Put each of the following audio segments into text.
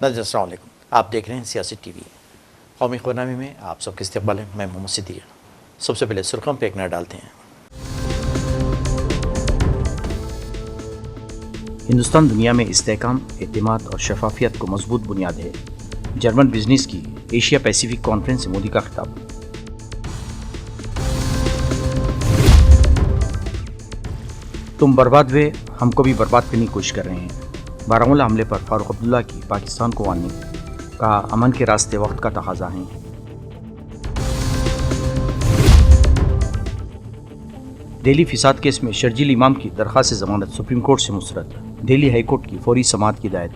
नाज़रीन अस्सलाम वालेकुम। आप देख रहे हैं सियासत टीवी। कौमी खुनामी में आप सबके इस्तकबाल है। मैं मोहम्मद सिद्दीक। सबसे पहले सुर्खियों पे एक नज़र डालते हैं। हिंदुस्तान दुनिया में इस्तेहकाम, एतमाद और शफाफियत को मजबूत बुनियाद है। जर्मन बिजनेस की एशिया पैसिफिक कॉन्फ्रेंस से मोदी का खिताब। तुम बर्बाद हुए, हमको भी बर्बाद करने की कोशिश कर रहे हैं। बारामूला हमले पर फारूक अब्दुल्ला की पाकिस्तान को वार्निंग। कहा, अमन के रास्ते वक्त का तकाजा है। दिल्ली फिसाद केस में शर्जील इमाम की दरख्वास्त जमानत सुप्रीम कोर्ट से मुस्तरद। दिल्ली हाई कोर्ट की फौरी समाअत की हिदायत।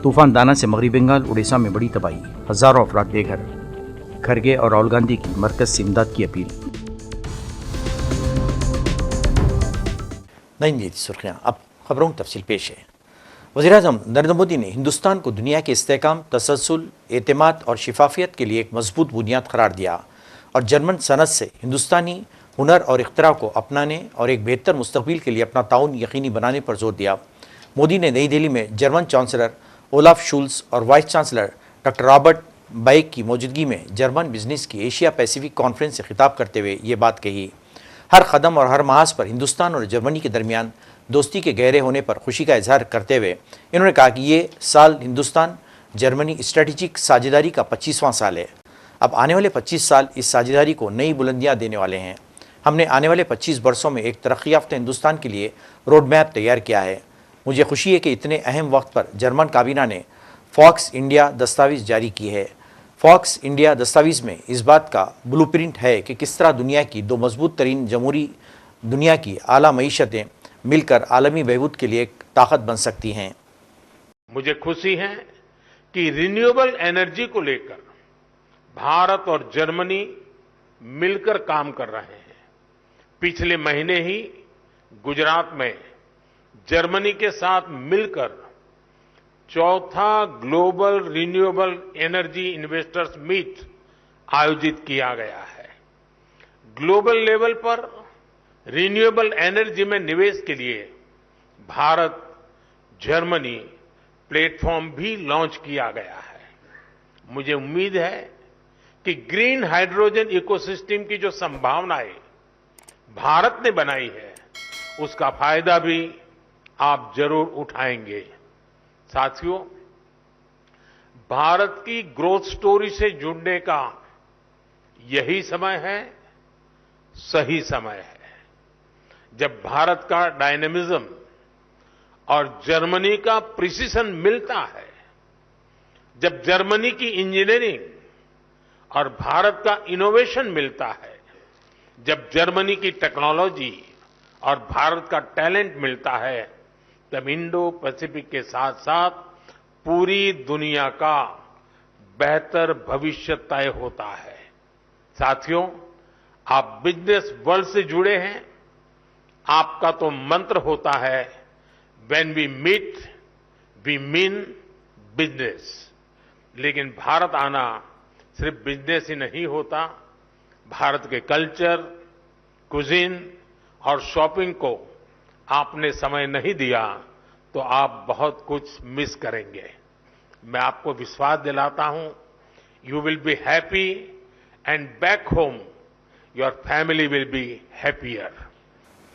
तूफान दाना से मगरबी बंगाल उड़ीसा में बड़ी तबाही, हजारों अफराद बेघर। खरगे और राहुल गांधी की मरकज से इमदाद की अपील। नई सुर्खियाँ, अब खबरों की तफसील पेश है। वज़ीर-ए-आज़म नरेंद्र मोदी ने हिंदुस्तान को दुनिया के इस्तेहकाम, तसलसल, एतमाद और शिफाफियत के लिए एक मजबूत बुनियाद करार दिया और जर्मन सनत से हिंदुस्तानी हुनर और इख्तरा को अपनाने और एक बेहतर मुस्तकबिल के लिए अपना ताउन यकीनी बनाने पर जोर दिया। मोदी ने नई दिल्ली में जर्मन चांसलर ओलाफ शूल्स और vice chancellor doctor Robert bike की मौजूदगी में जर्मन बिजनेस की एशिया पैसिफिक कॉन्फ्रेंस से खिताब करते हुए ये बात कही। हर कदम और हर महाज पर हिंदुस्तान और जर्मनी के दरमियान दोस्ती के गहरे होने पर खुशी का इजहार करते हुए इन्होंने कहा कि ये साल हिंदुस्तान जर्मनी स्ट्रेटेजिक साझेदारी का 25वां साल है। अब आने वाले 25 साल इस साझेदारी को नई बुलंदियां देने वाले हैं। हमने आने वाले 25 वर्षों में एक तरक्की याफ्ता हिंदुस्तान के लिए रोड मैप तैयार किया है। मुझे खुशी है कि इतने अहम वक्त पर जर्मन काबीना ने फॉक्स इंडिया दस्तावेज़ जारी की है। फॉक्स इंडिया दस्तावेज़ में इस बात का ब्लूप्रिंट है कि किस तरह दुनिया की दो मजबूत तरीन जमहूरी दुनिया की आला मईशतें मिलकर आलमी बहबूद के लिए एक ताकत बन सकती हैं। मुझे खुशी है कि रिन्यूएबल एनर्जी को लेकर भारत और जर्मनी मिलकर काम कर रहे हैं। पिछले महीने ही गुजरात में जर्मनी के साथ मिलकर चौथा global renewable energy investors meet आयोजित किया गया है। ग्लोबल लेवल पर रिन्यूएबल एनर्जी में निवेश के लिए भारत जर्मनी प्लेटफॉर्म भी लॉन्च किया गया है। मुझे उम्मीद है कि ग्रीन हाइड्रोजन इकोसिस्टम की जो संभावनाएं भारत ने बनाई है उसका फायदा भी आप जरूर उठाएंगे। साथियों, भारत की ग्रोथ स्टोरी से जुड़ने का यही समय है, सही समय है, जब भारत का डायनेमिज्म और जर्मनी का प्रिसिशन मिलता है, जब जर्मनी की इंजीनियरिंग और भारत का इनोवेशन मिलता है, जब जर्मनी की टेक्नोलॉजी और भारत का टैलेंट मिलता है, तब इंडो पैसिफिक के साथ साथ पूरी दुनिया का बेहतर भविष्य तय होता है। साथियों, आप बिजनेस वर्ल्ड से जुड़े हैं। आपका तो मंत्र होता है, when we meet we mean business. लेकिन भारत आना सिर्फ बिजनेस ही नहीं होता। भारत के कल्चर, कुजीन और शॉपिंग को आपने समय नहीं दिया तो आप बहुत कुछ मिस करेंगे। मैं आपको विश्वास दिलाता हूं, you will be happy and back home your family will be happier.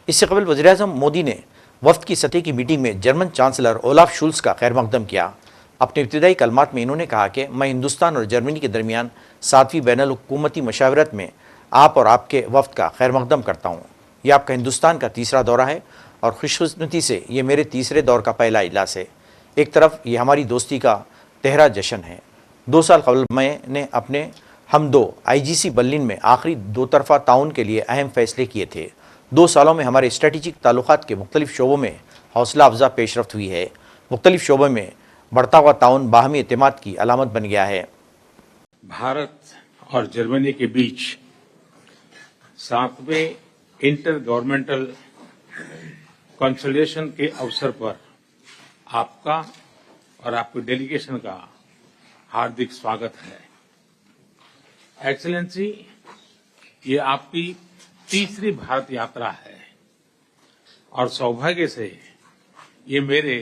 इससे कबल वज़ीर-ए-आज़म मोदी ने वफ्द की सतह की मीटिंग में जर्मन चांसलर ओलाफ शूल्स का खैर मकदम किया। अपने इब्तिदाई कलमात में इन्होंने कहा कि मैं हिंदुस्तान और जर्मनी के दरमियान 7वीं बैनुल हुकूमती मशावरत में आप और आपके वफ्द का खैर मकदम करता हूँ। यह आपका हिंदुस्तान का तीसरा दौरा है और खुशकिस्मती से ये मेरे तीसरे दौर का पहला इजलास है। एक तरफ ये हमारी दोस्ती का तहरा जश्न है। 2 साल कबल मैंने अपने हम दो IGC बर्लिन में आखिरी 2 तरफा ताउन के लिए अहम फैसले किए थे। 2 सालों में हमारे स्ट्रेटेजिक ताल्लुकात के मुख्तलिफ शोबों में हौसला अफजा पेशरफ्त हुई है। मुख्तलिफ शोबों में बढ़ता हुआ ताउन बाहमी एतमाद की अलामत बन गया है। भारत और जर्मनी के बीच 7वें इंटर गवर्नमेंटल कंसल्टेशन के अवसर पर आपका और आपके डेलीगेशन का हार्दिक स्वागत है। एक्सीलेंसी, ये आपकी तीसरी भारत यात्रा है और सौभाग्य से ये मेरे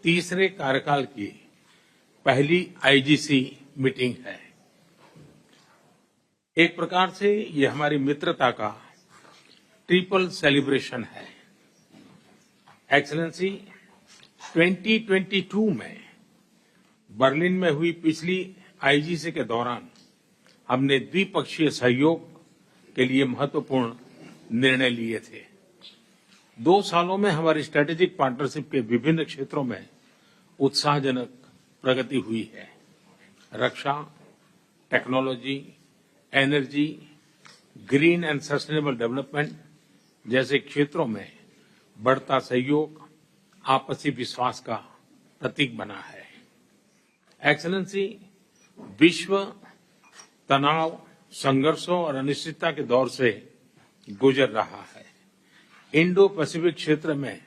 तीसरे कार्यकाल की पहली आईजीसी मीटिंग है। एक प्रकार से ये हमारी मित्रता का ट्रिपल सेलिब्रेशन है। एक्सेलेंसी, 2022 में बर्लिन में हुई पिछली आईजीसी के दौरान हमने द्विपक्षीय सहयोग के लिए महत्वपूर्ण निर्णय लिए थे। 2 सालों में हमारी स्ट्रेटेजिक पार्टनरशिप के विभिन्न क्षेत्रों में उत्साहजनक प्रगति हुई है। रक्षा, technology, energy, green and sustainable development जैसे क्षेत्रों में बढ़ता सहयोग आपसी विश्वास का प्रतीक बना है। एक्सेलेंसी, विश्व तनाव, संघर्षों और अनिश्चितता के दौर से गुजर रहा है। इंडो पैसिफिक क्षेत्र में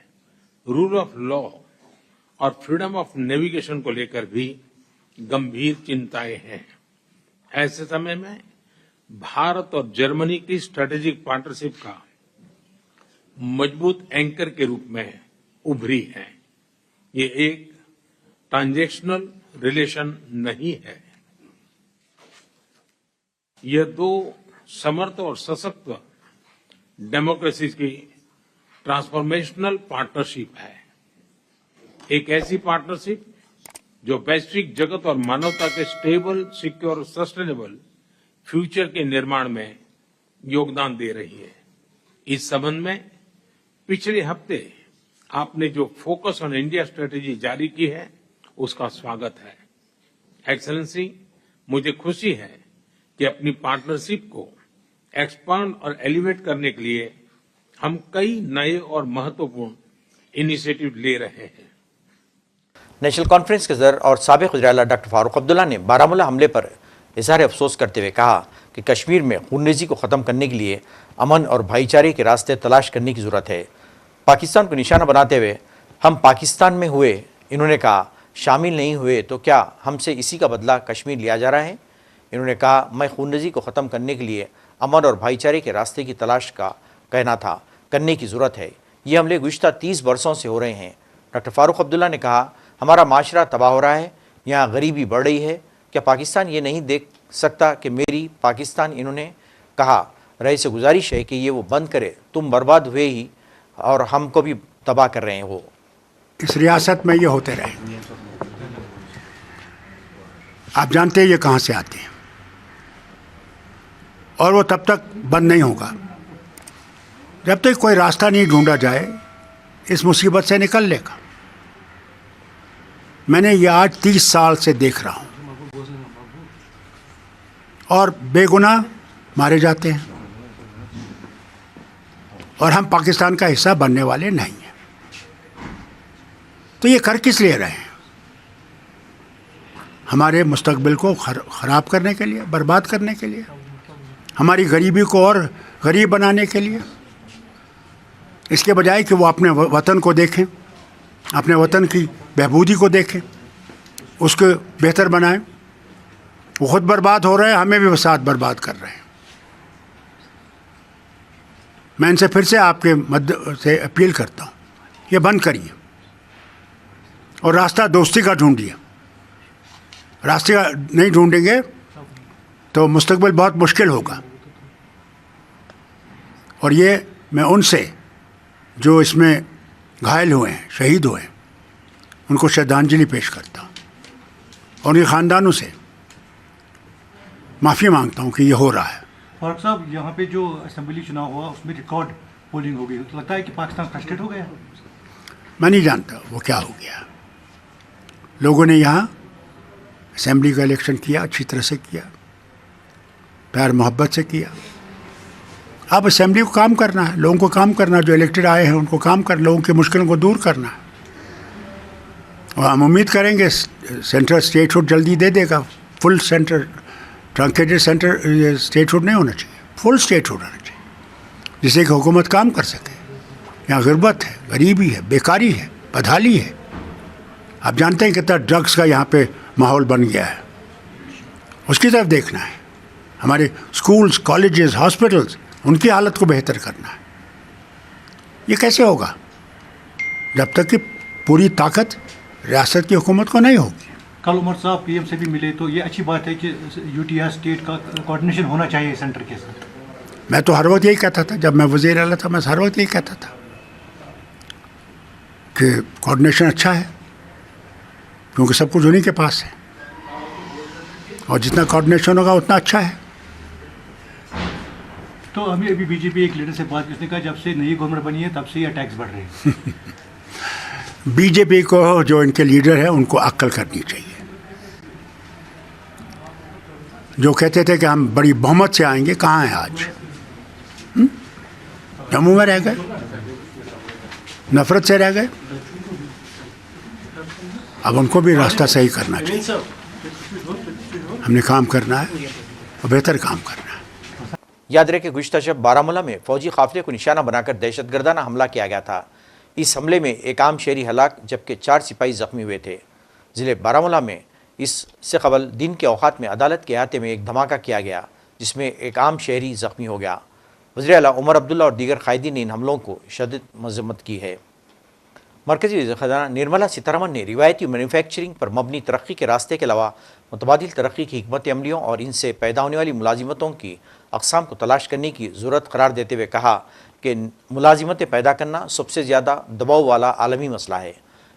रूल ऑफ लॉ और फ्रीडम ऑफ नेविगेशन को लेकर भी गंभीर चिंताएं हैं। ऐसे समय में भारत और जर्मनी की स्ट्रेटेजिक पार्टनरशिप का मजबूत एंकर के रूप में उभरी है। ये एक ट्रांजैक्शनल रिलेशन नहीं है। यह 2 समर्थ और सशक्त डेमोक्रेसी की ट्रांसफॉर्मेशनल पार्टनरशिप है। एक ऐसी पार्टनरशिप जो वैश्विक जगत और मानवता के स्टेबल, सिक्योर और सस्टेनेबल फ्यूचर के निर्माण में योगदान दे रही है। इस संबंध में पिछले हफ्ते आपने जो फोकस ऑन इंडिया स्ट्रेटेजी जारी की है, उसका स्वागत है। एक्सेलेंसी, मुझे खुशी है कि अपनी पार्टनरशिप को एक्सपांड और एलिवेट करने के लिए हम कई नए और महत्वपूर्ण इनिशिएटिव ले रहे हैं। नेशनल कॉन्फ्रेंस के सदर और साबिक वज़ीर-ए-आला डॉक्टर फारूक अब्दुल्ला ने बारामूला हमले पर इज़हार अफसोस करते हुए कहा कि कश्मीर में खूनरेज़ी को ख़त्म करने के लिए अमन और भाईचारे के रास्ते तलाश करने की ज़रूरत है। पाकिस्तान को निशाना बनाते हुए हम पाकिस्तान में हुए, इन्होंने कहा, शामिल नहीं हुए तो क्या हमसे इसी का बदला कश्मीर लिया जा रहा है। इन्होंने कहा, मैं खूनरेज़ी को ख़त्म करने के लिए अमन और भाईचारे के रास्ते की तलाश का कहना था, करने की ज़रूरत है। ये हमले गुज़िश्ता 30 वर्षों से हो रहे हैं। डॉक्टर फारूक अब्दुल्ला ने कहा, हमारा माशरा तबाह हो रहा है, यहाँ गरीबी बढ़ रही है, क्या पाकिस्तान ये नहीं देख सकता कि मेरी पाकिस्तान, इन्होंने कहा, रईस से गुजारिश है कि ये वो बंद करे, तुम बर्बाद हुए ही और हमको भी तबाह कर रहे हैं। वो इस रियासत में ये होते रहे। आप जानते हैं ये कहाँ से आते हैं और वो तब तक बंद नहीं होगा जब तक कोई रास्ता नहीं ढूंढा जाए इस मुसीबत से निकलने का। मैंने ये आज 30 साल से देख रहा हूँ और बेगुनाह मारे जाते हैं और हम पाकिस्तान का हिस्सा बनने वाले नहीं हैं। तो ये कर किस लिए रहे हैं? हमारे मुस्तकबिल को ख़राब करने के लिए, बर्बाद करने के लिए, हमारी गरीबी को और गरीब बनाने के लिए। इसके बजाय कि वो अपने वतन को देखें, अपने वतन की बहबूदी को देखें, उसको बेहतर बनाएं। वो खुद बर्बाद हो रहे हैं, हमें भी साथ बर्बाद कर रहे हैं। मैं इनसे फिर से आपके मध्य से अपील करता हूँ, ये बंद करिए और रास्ता दोस्ती का ढूंढिए। रास्ते का नहीं ढूंढेंगे तो मुस्तकबिल बहुत मुश्किल होगा। और ये मैं उनसे जो इसमें घायल हुए हैं, शहीद हुए हैं, उनको श्रद्धांजलि पेश करता हूँ और उनके ख़ानदानों से माफ़ी मांगता हूँ कि ये हो रहा है। फारूक साहब, यहाँ पे जो असेंबली चुनाव हुआ उसमें रिकॉर्ड पोलिंग हो गई, तो लगता है कि पाकिस्तान फ्रस्ट्रेट हो गया। मैं नहीं जानता वो क्या हो गया। लोगों ने यहाँ असेंबली का इलेक्शन किया, अच्छी तरह से किया, प्यार मोहब्बत से किया। अब असेंबली को काम करना है, लोगों को काम करना है, जो इलेक्टेड आए हैं उनको काम कर, लोगों की मुश्किलों को दूर करना है। और हम उम्मीद करेंगे सेंट्रल स्टेटहुड जल्दी दे देगा। Full centre, truncated centre statehood नहीं होना चाहिए, फुल स्टेटहुड होना चाहिए, जिससे कि हुकूमत काम कर सके। यहाँ गुर्बत है, गरीबी है, बेकारी है, बदहाली है। आप जानते हैं कितना ड्रग्स का यहाँ पे माहौल बन गया है, उसकी तरफ देखना है। हमारे स्कूल्स, कॉलेजेस, हॉस्पिटल्स, उनकी हालत को बेहतर करना है। ये कैसे होगा जब तक कि पूरी ताकत रियासत की हुकूमत को नहीं होगी। कल उमर साहब पीएम से भी मिले, तो ये अच्छी बात है कि यूटीआर स्टेट का कोऑर्डिनेशन होना चाहिए सेंटर के साथ। मैं तो हर वक्त यही कहता था, जब मैं वज़ीर आला था मैं हर वक्त यही कहता था कि कोऑर्डिनेशन अच्छा है, क्योंकि सब कुछ उन्हीं के पास है और जितना कोऑर्डिनेशन होगा उतना अच्छा है। तो अभी बीजेपी एक लीडर से बात की, उसने कहा जब से नई गवर्नमेंट बनी है तब से ये टैक्स बढ़ रहे हैं। बीजेपी को जो इनके लीडर हैं उनको अक्ल करनी चाहिए। जो कहते थे कि हम बड़ी बहुमत से आएंगे, कहाँ हैं आज? जम्मू में रह गए, नफरत से रह गए। अब उनको भी रास्ता सही करना चाहिए। हमने काम करना है और बेहतर काम करना है। याद रहे कि गुज़िश्ता शब बारामूला में फौजी काफिले को निशाना बनाकर दहशतगर्दाना हमला किया गया था। इस हमले में एक आम शहरी हलाक जबकि 4 सिपाही जख्मी हुए थे। ज़िले बारामूला में इससे कबल दिन के औकात में अदालत के अहाते में एक धमाका किया गया जिसमें एक आम शहरी जख्मी हो गया। वज़ीर आला उमर अब्दुल्ला और दीगर कायदीन ने इन हमलों को शदीद मज़म्मत की है। मरकज़ी वज़ीर ख़ज़ाना निर्मला सीतारमण ने रिवायती मैन्युफैक्चरिंग पर मबनी तरक्की के रास्ते के अलावा मुतबादिल तरक्की की हिकमत अमलियों और इनसे पैदा होने वाली मुलाजिमतों की अक़साम को तलाश करने की ज़रूरत करार देते हुए कहा कि मुलाजिमतें पैदा करना सबसे ज़्यादा दबाव वाला आलमी मसला है,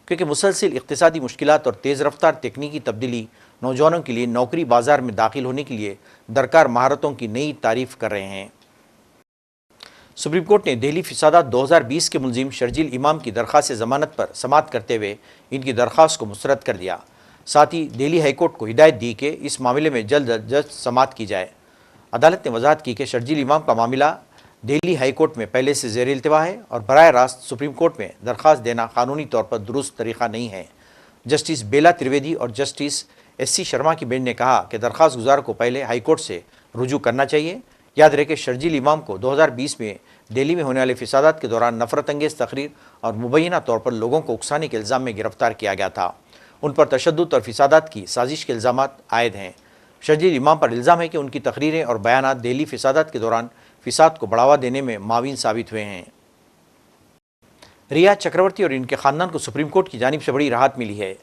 क्योंकि मुसलसिल इक़्तिसादी मुश्किलात और तेज़ रफ्तार तकनीकी तब्दीली नौजवानों के लिए नौकरी बाज़ार में दाखिल होने के लिए दरकार महारतों की नई तारीफ़ कर रहे हैं। सुप्रीम कोर्ट ने दिल्ली फिसादात 2020 के मुलजिम शर्जील इमाम की दरख्वास्त ज़मानत पर समाअत करते हुए इनकी दरख्वास्त को मुस्तरद कर दिया। साथ ही दिल्ली हाई कोर्ट को हिदायत दी कि इस मामले में जल्द अज जल्द समाअत की जाए। अदालत ने वजाहत की कि शर्जील इमाम का मामला दिल्ली हाई कोर्ट में पहले से ज़ेर इल्तिवा है और बराह रास्त सुप्रीम कोर्ट में दरख्वास्त देना कानूनी तौर पर दुरुस्त तरीक़ा नहीं है। जस्टिस बेला त्रिवेदी और जस्टिस SC शर्मा की बेंच ने कहा कि दरख्वास्त गुजार को पहले हाई कोर्ट से रुजू करना चाहिए। याद रहे कि शर्जील इमाम को 2020 में दिल्ली में होने वाले फिसादात के दौरान नफरत अंगेज़ तकरीर और मुबैना तौर पर लोगों को उकसाने के इल्ज़ाम में गिरफ्तार किया गया था। उन पर तशद्दुद और फिसादात की साजिश के इल्ज़ामात आयद हैं। शर्जील इमाम पर इल्ज़ाम है कि उनकी तकरीरें और बयानात दिल्ली फिसादात के दौरान फिसाद को बढ़ावा देने में माविन साबित हुए हैं। रिया चक्रवर्ती और इनके ख़ानदान को सुप्रीम कोर्ट की जानिब से बड़ी राहत मिली है,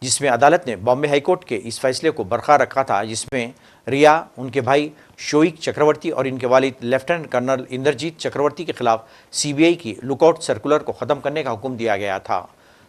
जिसमें अदालत ने बॉम्बे हाई कोर्ट के इस फैसले को बरकरार रखा था, जिसमें रिया, उनके भाई शोइक चक्रवर्ती और इनके वालिद लेफ्टिनेंट कर्नल इंद्रजीत चक्रवर्ती के खिलाफ CBI की लुकआउट सर्कुलर को ख़त्म करने का हुक्म दिया गया था।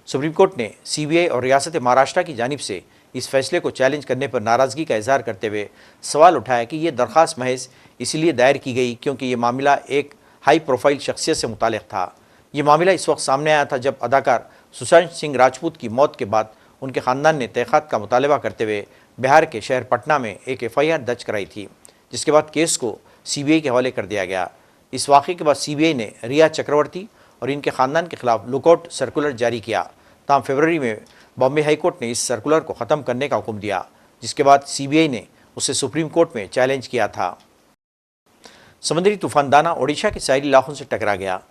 सुप्रीम कोर्ट ने CBI और रियासत महाराष्ट्र की जानिब से इस फैसले को चैलेंज करने पर नाराज़गी का इजहार करते हुए सवाल उठाया कि ये दरख्वास्त महज इसलिए दायर की गई क्योंकि ये मामला एक हाई प्रोफाइल शख्सियत से मुताल्लिक़ था। ये मामला इस वक्त सामने आया था जब अदाकार सुशांत सिंह राजपूत की मौत के बाद उनके ख़ानदान ने तहक़ीक़ात का मुतालबा करते हुए बिहार के शहर पटना में एक FIR दर्ज कराई थी, जिसके बाद केस को CBI के हवाले कर दिया गया। इस वाक़े के बाद CBI ने रिया चक्रवर्ती और इनके ख़ानदान के खिलाफ लुकआउट सर्कुलर जारी किया। ताहम फरवरी में बॉम्बे हाई कोर्ट ने इस सर्कुलर को ख़त्म करने का हुक्म दिया, जिसके बाद CBI ने उसे सुप्रीम कोर्ट में चैलेंज किया था। समुद्री तूफ़ान दाना ओडिशा के साहिली इलाकों से टकरा गया।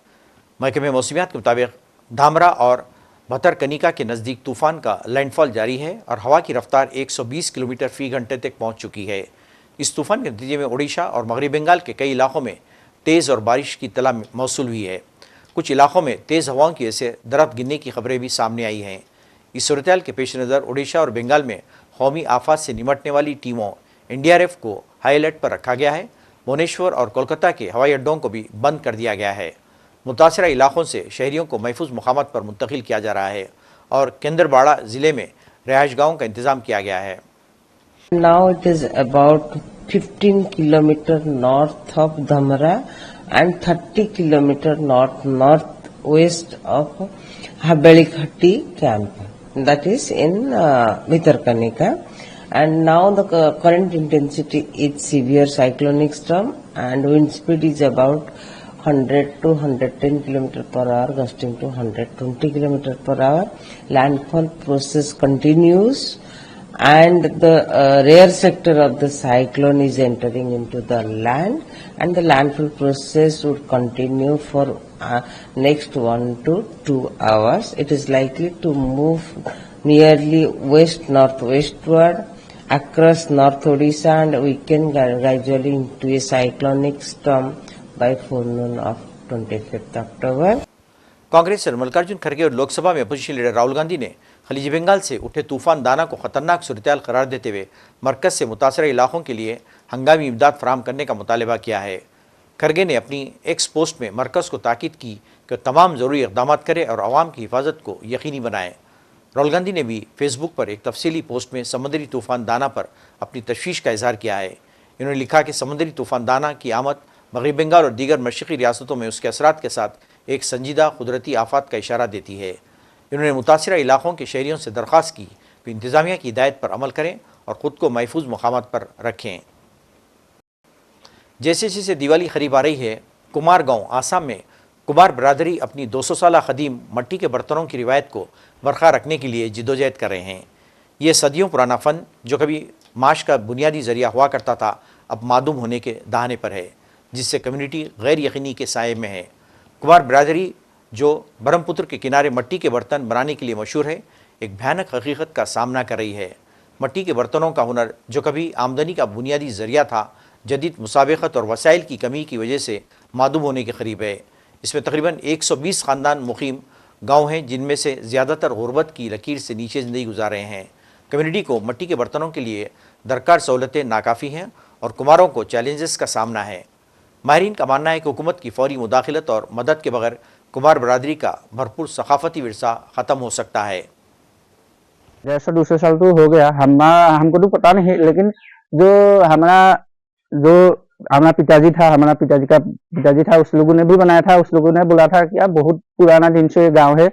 महकमे मौसमियात के मुताबिक धामरा और भतरकनिका के नज़दीक तूफ़ान का लैंडफॉल जारी है और हवा की रफ्तार 120 किलोमीटर फ़ी घंटे तक पहुँच चुकी है। इस तूफ़ान के नतीजे में ओडिशा और मगरबी बंगाल के कई इलाकों में तेज़ और बारिश की इत्तला मौसूल हुई है। कुछ इलाकों में तेज़ हवाओं की वजह से दरख्त गिरने की खबरें भी सामने आई हैं। इस सूरत के पेश नज़र ओडिशा और बंगाल में कौमी आफात से निमटने वाली टीमों NDRF को हाई अलर्ट पर रखा गया है। भुवनेश्वर और कोलकाता के हवाई अड्डों को भी बंद कर दिया गया है। मुतासरा इलाकों से शहरियों को महफूज मकामात पर मुंतकिल किया जा रहा है और केंद्रबाड़ा ज़िले में रहायश गाहों का इंतज़ाम किया गया है। Now it is about 15 kilometer north of Dhamra and 30 kilometer northwest of Habelikhatti camp, that is in Bhitarkanika. And now the current intensity is severe cyclonic storm and wind speed is about 100 to 110 km per hour, gusting to 120 km per hour. Landfall process continues and the rear sector of the cyclone is entering into the land, and the landfall process would continue for next 1 to 2 hours. It is likely to move nearly west-northwestward across North Odisha and weaken gradually into a cyclonic storm by forenoon of 25th October. Congress और मल्लिकार्जुन खड़गे और लोकसभा में opposition leader Rahul Gandhi ने खलीज बंगाल से उठे तूफान दाना को खतरनाक सूरत करार देते हुए मरकज से मुतासरा इलाकों के लिए हंगामी इमदाद फराहम करने का मुतालबा किया है। खड़गे ने अपनी एक्स पोस्ट में मरकज़ को ताकीद की कि तमाम ज़रूरी इक़दाम करे और आवाम की हिफाजत को यकीनी बनाए। राहुल गांधी ने भी फेसबुक पर एक तफसीली पोस्ट में समुद्री तूफ़ान दाना पर अपनी तशवीश का इजहार किया है। इन्होंने लिखा कि समुद्री तूफ़ान दाना की आमद मगरबी बंगाल और दीगर मशरक़ी रियासतों में उसके असरात के साथ एक संजीदा कुदरती आफात का इशारा देती है। इन्होंने मुतासरा इलाकों के शहरियों से दरख्वास्त की कि इंतज़ामिया की हिदायत पर अमल करें और ख़ुद को महफूज मकामात पर रखें। जैसे जैसे दिवाली करीब आ रही है, कुमार गांव आसाम में कुमार बरादरी अपनी 200 साल कदीम मट्टी के बर्तनों की रिवायत को बरकरार रखने के लिए जिद्दोजहद कर रहे हैं। ये सदियों पुराना फ़न जो कभी माश का बुनियादी ज़रिया हुआ करता था, अब मादूम होने के दहाने पर है, जिससे कम्युनिटी गैर यकीनी के साये में है। कुमार बरादरी जो ब्रह्मपुत्र के किनारे मट्टी के बर्तन बनाने के लिए मशहूर है, एक भयानक हकीकत का सामना कर रही है। मट्टी के बर्तनों का हुनर जो कभी आमदनी का बुनियादी ज़रिया था, जदीद मुसाबिकत और वसाइल की कमी की वजह से मादूम होने के करीब है। इसमें तकरीबन 120 ख़ानदान मुकीम गाँव हैं, जिनमें से ज़्यादातर गुरबत की लकीर से नीचे ज़िंदगी गुजार रहे हैं। कम्युनिटी को मट्टी के बर्तनों के लिए दरकार सहूलतें नाकाफ़ी हैं और कुमारों को चैलेंजेस का सामना है। माहिरीन का मानना है कि हुकूमत की फौरी मुदाखलत और मदद के बगैर कुमार बरादरी का भरपूर सकाफ़ती विरसा ख़त्म हो सकता है। 150-200 साल तो हो गया, हमको तो पता नहीं, लेकिन जो हमारा पिताजी था, उस लोगों ने भी बनाया था। उस लोगों ने बोला था कि यार बहुत पुराना दिन से गांव है,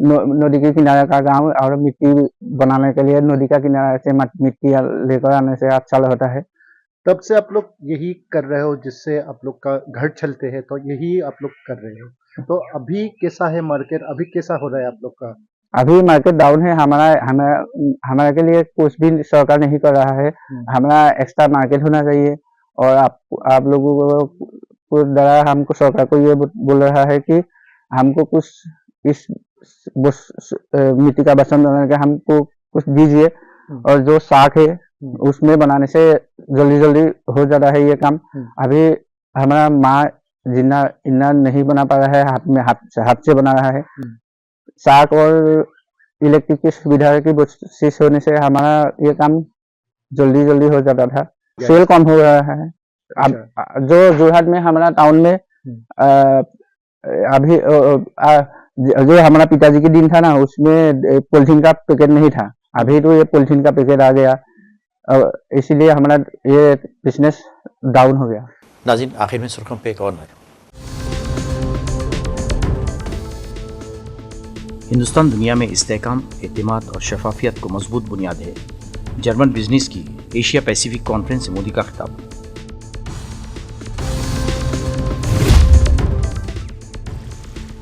नदी के किनारे का गांव, और मिट्टी बनाने के लिए नदी का किनारे से मिट्टी लेकर आने से अच्छा होता है। तब से आप लोग यही कर रहे हो, जिससे आप लोग का घर चलते हैं, तो यही आप लोग कर रहे हो। तो अभी कैसा है मार्केट, अभी कैसा हो रहा है आप लोग का? अभी मार्केट डाउन है। हमारा के लिए कुछ भी सरकार नहीं कर रहा है। हमारा एक्स्ट्रा मार्केट होना चाहिए, और आप लोगों को द्वारा हमको सरकार को ये बोल रहा है कि हमको कुछ इस मिट्टी का बर्तन बनाने का हमको कुछ दीजिए, और जो साग है उसमें बनाने से जल्दी हो जाता है ये काम। अभी हमारा माँ जितना इतना नहीं बना पा रहा है, हाथ से बना रहा है। साग और इलेक्ट्रिक की सुविधा की बख्शिश होने से हमारा ये काम जल्दी हो जाता था। सेल कम हो रहा है। अब जो जोरहाट में हमारा टाउन में अभी जो हमारा पिताजी के दिन था ना, उसमें पॉलिथीन का पैकेट नहीं था। अभी तो ये पॉलिथीन का पैकेट आ गया, इसीलिए हमारा ये बिजनेस डाउन हो गया। नाज़रीन, आखिर में सुर्खियों पे एक और नज़र। हिंदुस्तान दुनिया में इस्तेहकाम, एतमाद और शफाफियत को मजबूत बुनियाद है। जर्मन बिजनेस की एशिया पैसिफिक कॉन्फ्रेंस से मोदी का खिताब।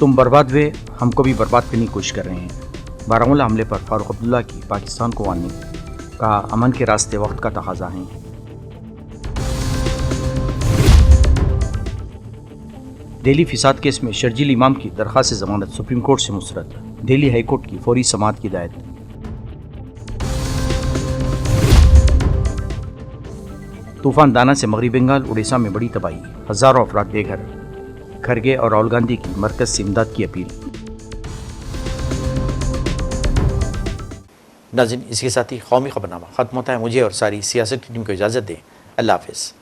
तुम बर्बाद हुए, हमको भी बर्बाद करने की कोशिश कर रहे हैं। बारामूला हमले पर फारूक अब्दुल्ला की पाकिस्तान को वार्निंग, कहा अमन के रास्ते वक्त का तकाजा है। दिल्ली फिसाद केस में शर्जील इमाम की दरख्वास्त जमानत सुप्रीम कोर्ट से मुस्तरद, दिल्ली हाई कोर्ट की फौरी समाअत की हिदायत। तूफान दाना से मगरबी बंगाल उड़ीसा में बड़ी तबाही, हजारों अफराद बेघर। खड़गे और राहुल गांधी की मरकज से इमदाद की अपील। नाज़रीन, इसके साथ ही कौमी खबरनामा खत्म होता है। मुझे और सारी सियासत टीम को इजाज़त दें। अल्लाह हाफ़िज़।